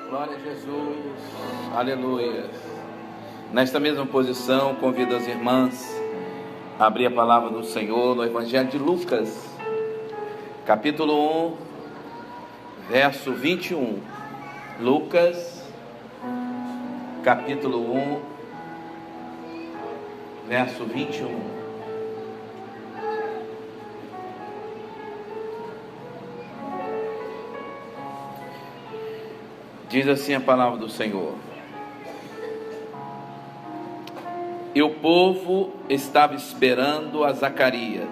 Glória a Jesus, aleluia. Nesta mesma posição, convido as irmãs a abrir a palavra do Senhor no Evangelho de Lucas, capítulo 1, verso 21. Lucas, capítulo 1, verso 21. Diz assim a palavra do Senhor: e o povo estava esperando a Zacarias,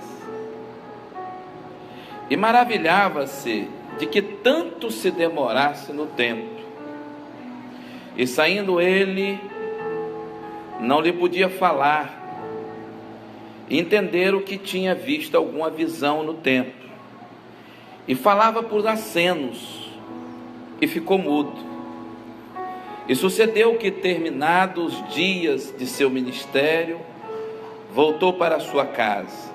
e maravilhava-se de que tanto se demorasse no templo. E saindo ele, não lhe podia falar, e entenderam que tinha visto alguma visão no templo, e falava por acenos, e ficou mudo. E sucedeu que, terminados os dias de seu ministério, voltou para a sua casa.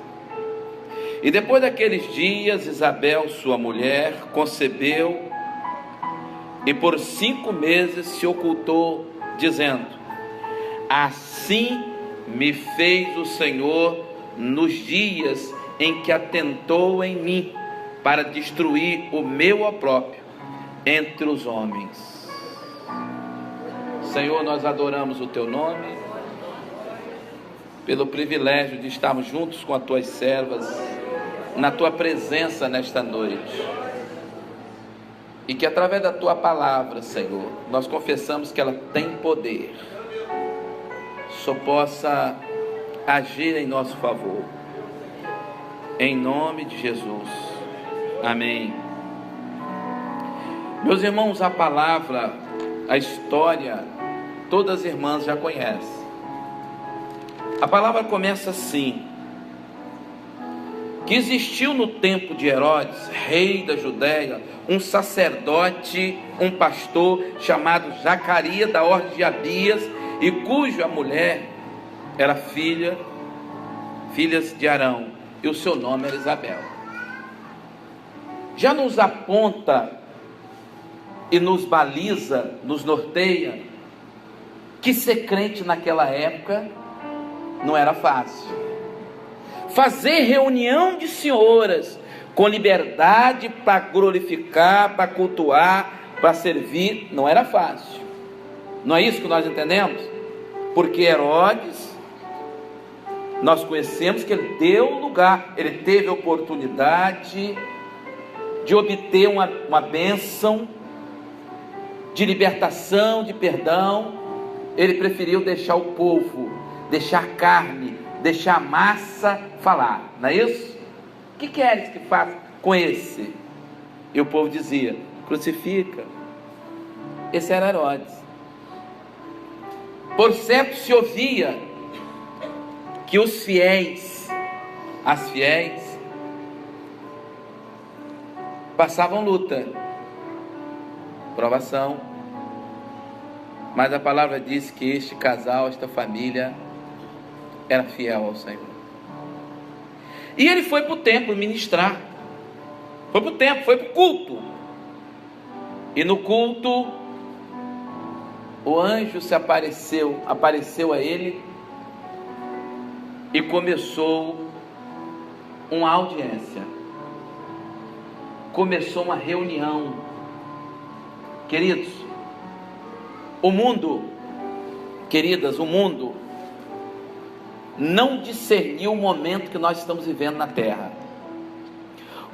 E depois daqueles dias, Isabel, sua mulher, concebeu, e por 5 meses se ocultou, dizendo: assim me fez o Senhor nos dias em que atentou em mim, para destruir o meu opróbrio entre os homens. Senhor, nós adoramos o Teu nome, pelo privilégio de estarmos juntos com as Tuas servas, na Tua presença nesta noite. E que através da Tua palavra, Senhor, nós confessamos que ela tem poder, só possa agir em nosso favor. Em nome de Jesus. Amém. Meus irmãos, a palavra, a história, todas as irmãs já conhecem. A palavra começa assim: que existiu no tempo de Herodes, rei da Judéia, um sacerdote, um pastor chamado Zacarias, da ordem de Abias, e cuja mulher era filhas de Arão, e o seu nome era Isabel. Já nos aponta e nos baliza, nos norteia, que ser crente naquela época não era fácil. Fazer reunião de senhoras com liberdade para glorificar, para cultuar, para servir, não era fácil. Não é isso que nós entendemos? Porque Herodes, nós conhecemos que ele deu lugar, ele teve a oportunidade de obter uma bênção de libertação, de perdão. Ele preferiu deixar o povo, deixar a carne, deixar a massa falar, não é isso? O que queres que faça com esse? E o povo dizia: crucifica. Esse era Herodes. Por certo se ouvia que os fiéis, as fiéis, passavam luta, provação. Mas a palavra diz que este casal, esta família, era fiel ao Senhor. E ele foi para o templo ministrar. Foi para o templo, foi para o culto. E no culto, o anjo apareceu a ele e começou uma audiência. Começou uma reunião. Queridos, o mundo, queridas, o mundo não discerniu o momento que nós estamos vivendo na terra.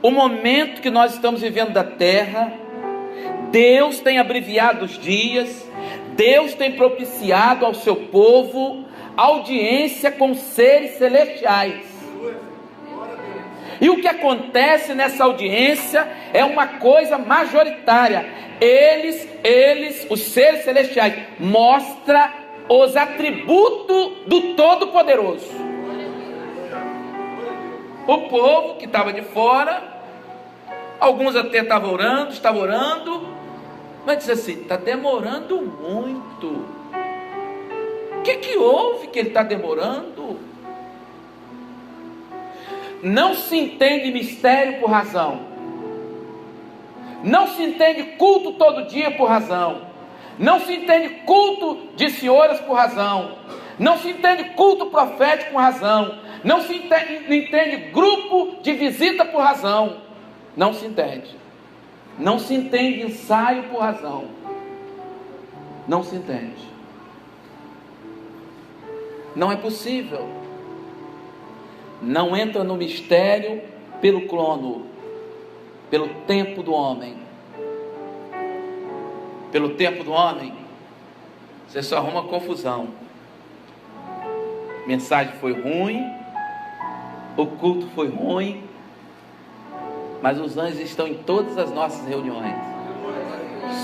O momento que nós estamos vivendo da terra, Deus tem abreviado os dias, Deus tem propiciado ao seu povo audiência com seres celestiais. E o que acontece nessa audiência é uma coisa majoritária. Eles, os seres celestiais, mostram os atributos do Todo-Poderoso. O povo que estava de fora, alguns até estavam orando, mas disse assim: está demorando muito. O que houve que ele está demorando? Não se entende mistério por razão. Não se entende culto todo dia por razão. Não se entende culto de senhoras por razão. Não se entende culto profético por razão. Não se entende grupo de visita por razão. Não se entende. Não se entende ensaio por razão. Não se entende. Não é possível. Não entra no mistério pelo crono, pelo tempo do homem. Pelo tempo do homem, você só arruma confusão. A mensagem foi ruim, o culto foi ruim, mas os anjos estão em todas as nossas reuniões,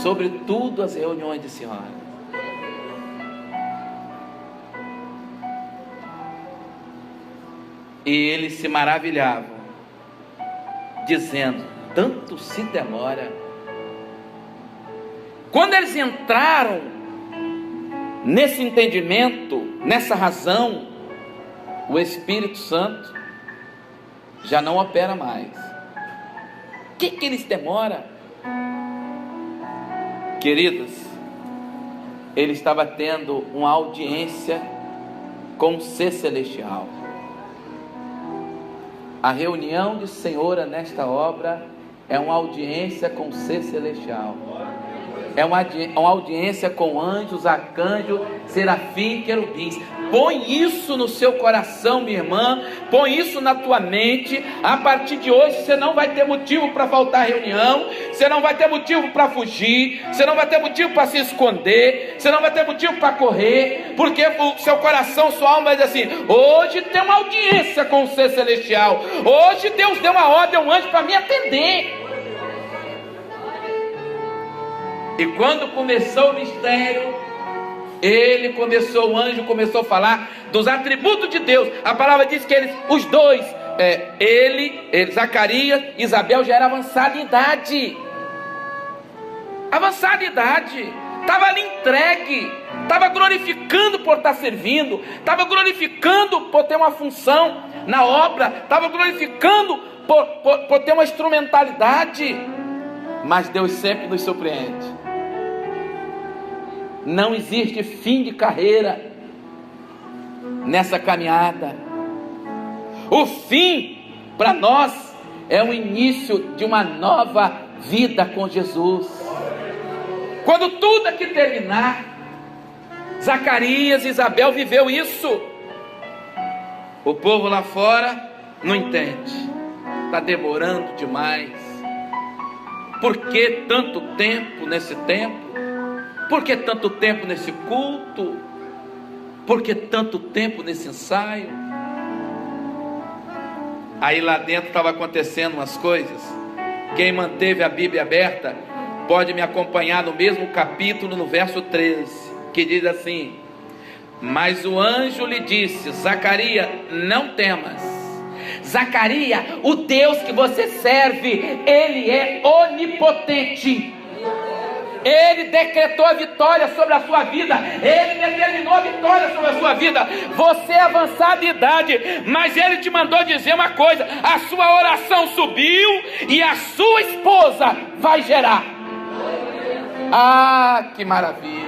sobretudo as reuniões de senhora. E eles se maravilhavam, dizendo: tanto se demora. Quando eles entraram nesse entendimento, nessa razão, o Espírito Santo já não opera mais. O que eles demoram? Queridas, ele estava tendo uma audiência com o ser celestial. A reunião de senhora nesta obra é uma audiência com o ser celestial. É uma audiência com anjos, arcanjos, serafim, querubins. Põe isso no seu coração, minha irmã. Põe isso na tua mente. A partir de hoje você não vai ter motivo para faltar à reunião. Você não vai ter motivo para fugir. Você não vai ter motivo para se esconder. Você não vai ter motivo para correr. Porque o seu coração, sua alma vai dizer assim: hoje tem uma audiência com o ser celestial. Hoje Deus deu uma ordem a um anjo para me atender. E quando começou o mistério, o anjo começou a falar dos atributos de Deus. A palavra diz que eles, os dois, Zacarias e Isabel, já eram avançada em idade. Avançada em idade. Estava ali entregue. Estava glorificando por estar servindo. Estava glorificando por ter uma função na obra. Estava glorificando por ter uma instrumentalidade. Mas Deus sempre nos surpreende. Não existe fim de carreira nessa caminhada. O fim para nós é o início de uma nova vida com Jesus. Quando tudo aqui terminar, Zacarias e Isabel viveu isso. O povo lá fora não entende. Está demorando demais. Por que tanto tempo nesse tempo? Por que tanto tempo nesse culto? Por que tanto tempo nesse ensaio? Aí lá dentro estava acontecendo umas coisas. Quem manteve a Bíblia aberta pode me acompanhar no mesmo capítulo, no verso 13, que diz assim: mas o anjo lhe disse: Zacarias, não temas. Zacarias, o Deus que você serve, Ele é onipotente. Ele decretou a vitória sobre a sua vida. Ele determinou a vitória sobre a sua vida. Você é avançado de idade, mas Ele te mandou dizer uma coisa: a sua oração subiu e a sua esposa vai gerar. Ah, que maravilha!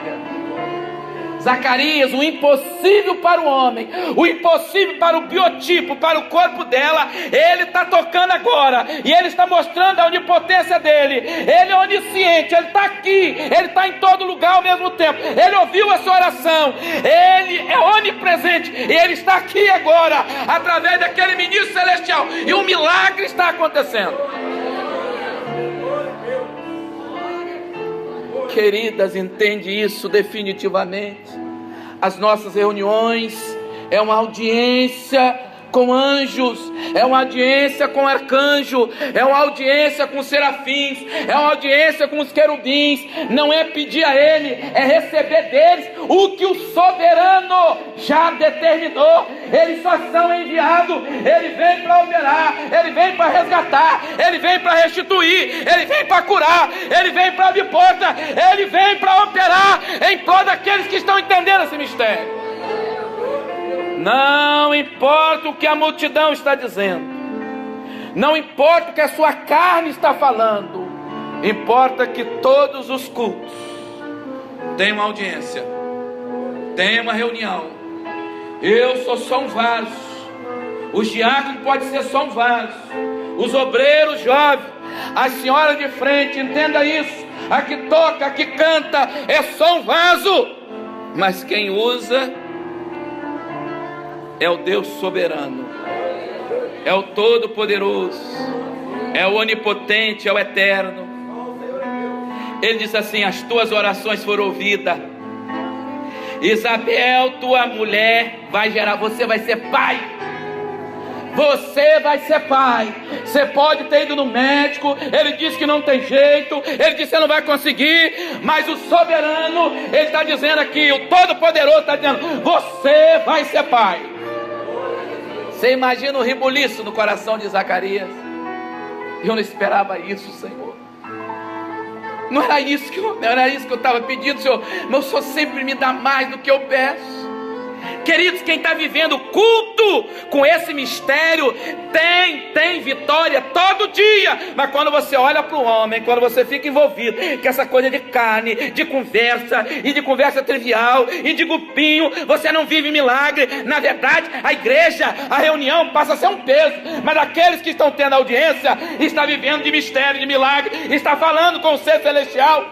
Zacarias, o impossível para o homem, o impossível para o biotipo, para o corpo dela, Ele está tocando agora, e Ele está mostrando a onipotência dEle. Ele é onisciente, Ele está aqui, Ele está em todo lugar ao mesmo tempo. Ele ouviu a sua oração, Ele é onipresente, e Ele está aqui agora, através daquele ministro celestial, e um milagre está acontecendo. Queridas, entende isso definitivamente. As nossas reuniões é uma audiência com anjos, é uma audiência com arcanjo, é uma audiência com serafins, é uma audiência com os querubins. Não é pedir a Ele, é receber deles o que o soberano já determinou. Eles só são enviados. Ele vem para operar, Ele vem para resgatar, Ele vem para restituir, Ele vem para curar, Ele vem para abrir porta, Ele vem para operar em prol daqueles que estão entendendo esse mistério. Não importa o que a multidão está dizendo, não importa o que a sua carne está falando, importa que todos os cultos, tem uma audiência, tem uma reunião. Eu sou só um vaso. Os diáconos podem ser só um vaso. Os obreiros jovens, a senhora de frente, entenda isso. A que toca, a que canta, é só um vaso. Mas quem usa é o Deus soberano, é o Todo-Poderoso, é o Onipotente, é o Eterno. Ele diz assim: as tuas orações foram ouvidas. Isabel, tua mulher vai gerar, você vai ser pai. Você vai ser pai. Você pode ter ido no médico, ele disse que não tem jeito, ele disse que você não vai conseguir, mas o soberano, ele está dizendo aqui, o Todo-Poderoso está dizendo: você vai ser pai. Você imagina o rebuliço no coração de Zacarias. Eu não esperava isso, Senhor. Não era isso que eu estava pedindo, Senhor. Mas o Senhor sempre me dá mais do que eu peço. Queridos, quem está vivendo o culto com esse mistério tem vitória todo dia. Mas quando você olha para o homem, quando você fica envolvido com essa coisa de carne, de conversa, e de conversa trivial, e de grupinho, você não vive milagre. Na verdade, a igreja, a reunião passa a ser um peso. Mas aqueles que estão tendo audiência, está vivendo de mistério, de milagre, está falando com o ser celestial,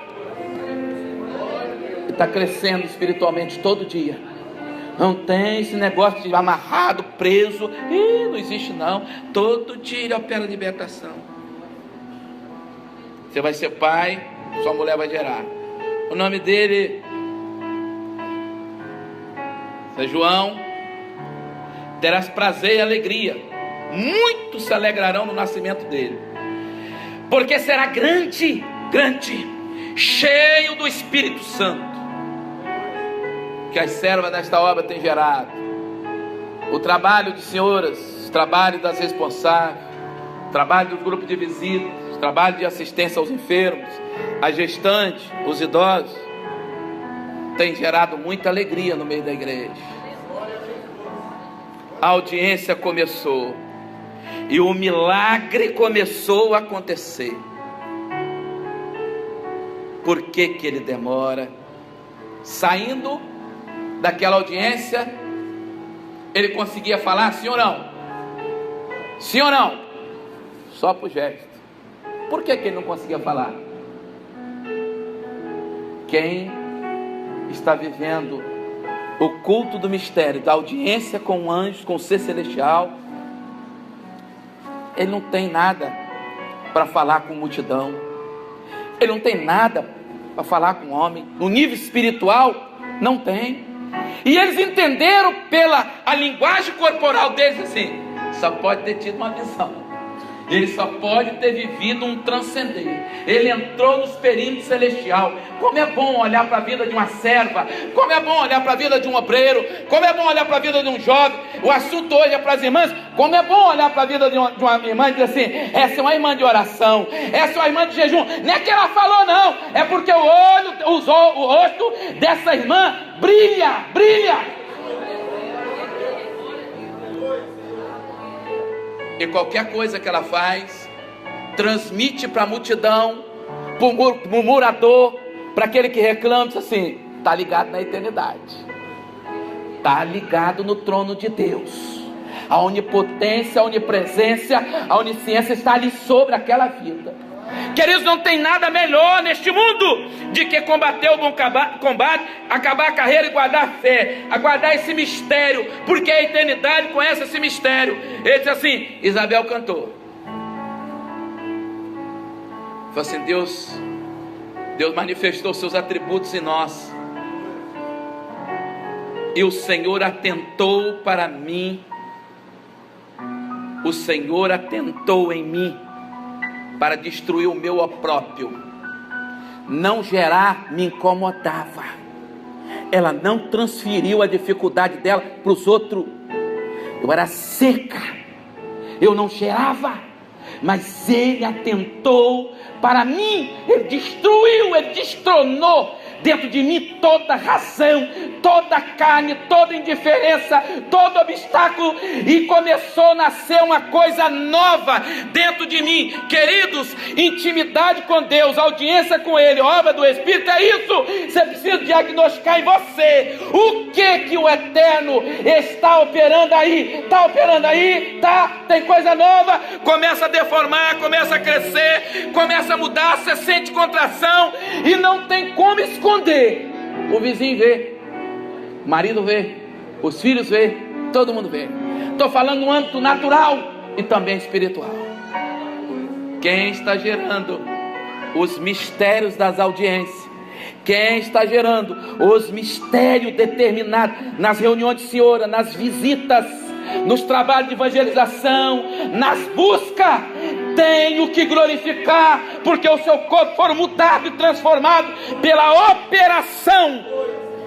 está crescendo espiritualmente todo dia. Não tem esse negócio de amarrado, preso. Não existe não. Todo dia ele opera libertação. Você vai ser pai, sua mulher vai gerar. O nome dele é João. Terás prazer e alegria. Muitos se alegrarão no nascimento dele. Porque será grande, grande, cheio do Espírito Santo, que as servas desta obra têm gerado. O trabalho de senhoras, o trabalho das responsáveis, o trabalho dos grupos de visitas, o trabalho de assistência aos enfermos, as gestantes, os idosos, tem gerado muita alegria no meio da igreja. A audiência começou e o milagre começou a acontecer. Por que que ele demora? Saindo daquela audiência, ele conseguia falar sim ou não? Sim ou não? Só por gesto. Por que que ele não conseguia falar? Quem está vivendo o culto do mistério, da audiência com o anjo, com o ser celestial, ele não tem nada para falar com multidão, ele não tem nada para falar com homem. No nível espiritual, não tem. E eles entenderam pela a linguagem corporal deles assim: só pode ter tido uma visão, ele só pode ter vivido um transcender. Ele entrou nos perímetros celestial. Como é bom olhar para a vida de uma serva, como é bom olhar para a vida de um obreiro, como é bom olhar para a vida de um jovem. O assunto hoje é para as irmãs. Como é bom olhar para a vida de uma irmã e dizer assim: essa é uma irmã de oração, essa é uma irmã de jejum. Não é que ela falou não, é porque o rosto dessa irmã brilha, brilha. E qualquer coisa que ela faz, transmite para a multidão, para o murmurador, para aquele que reclama, diz assim: está ligado na eternidade, está ligado no trono de Deus. A onipotência, a onipresença, a onisciência está ali sobre aquela vida. Queridos, não tem nada melhor neste mundo de que combater o bom combate, acabar a carreira e guardar a fé, aguardar esse mistério, porque a eternidade conhece esse mistério. Ele diz assim: Isabel cantou, falou assim: Deus manifestou seus atributos em nós, e o Senhor atentou para mim, o Senhor atentou em mim para destruir o meu opróprio. Não gerar me incomodava. Ela não transferiu a dificuldade dela para os outros. Eu era seca, eu não gerava, mas ele atentou para mim. Ele destruiu, ele destronou dentro de mim toda razão, toda carne, toda indiferença, todo obstáculo, e começou a nascer uma coisa nova dentro de mim. Queridos, intimidade com Deus, audiência com Ele, obra do Espírito, é isso. Você precisa diagnosticar em você o que o Eterno está operando aí. Está operando aí? Tá? Tem coisa nova? Começa a deformar, começa a crescer, começa a mudar, você sente contração e não tem como esconder. O vizinho vê, o marido vê, os filhos vê, todo mundo vê. Estou falando no âmbito natural e também espiritual. Quem está gerando os mistérios das audiências, quem está gerando os mistérios determinados nas reuniões de senhora, nas visitas, nos trabalhos de evangelização, nas buscas, tenho que glorificar, porque o seu corpo foi mudado e transformado pela operação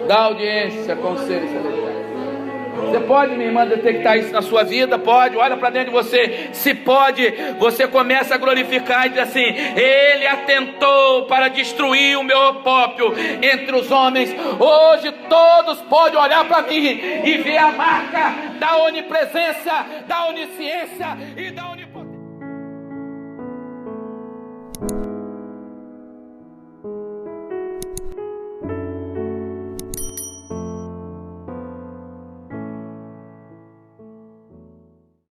da audiência com os seres celestiais. Você pode, minha irmã, detectar isso na sua vida? Pode, olha para dentro de você. Se pode, você começa a glorificar e diz assim: Ele atentou para destruir o meu opróbrio entre os homens. Hoje todos podem olhar para mim e ver a marca da onipresença, da onisciência e da onipotência.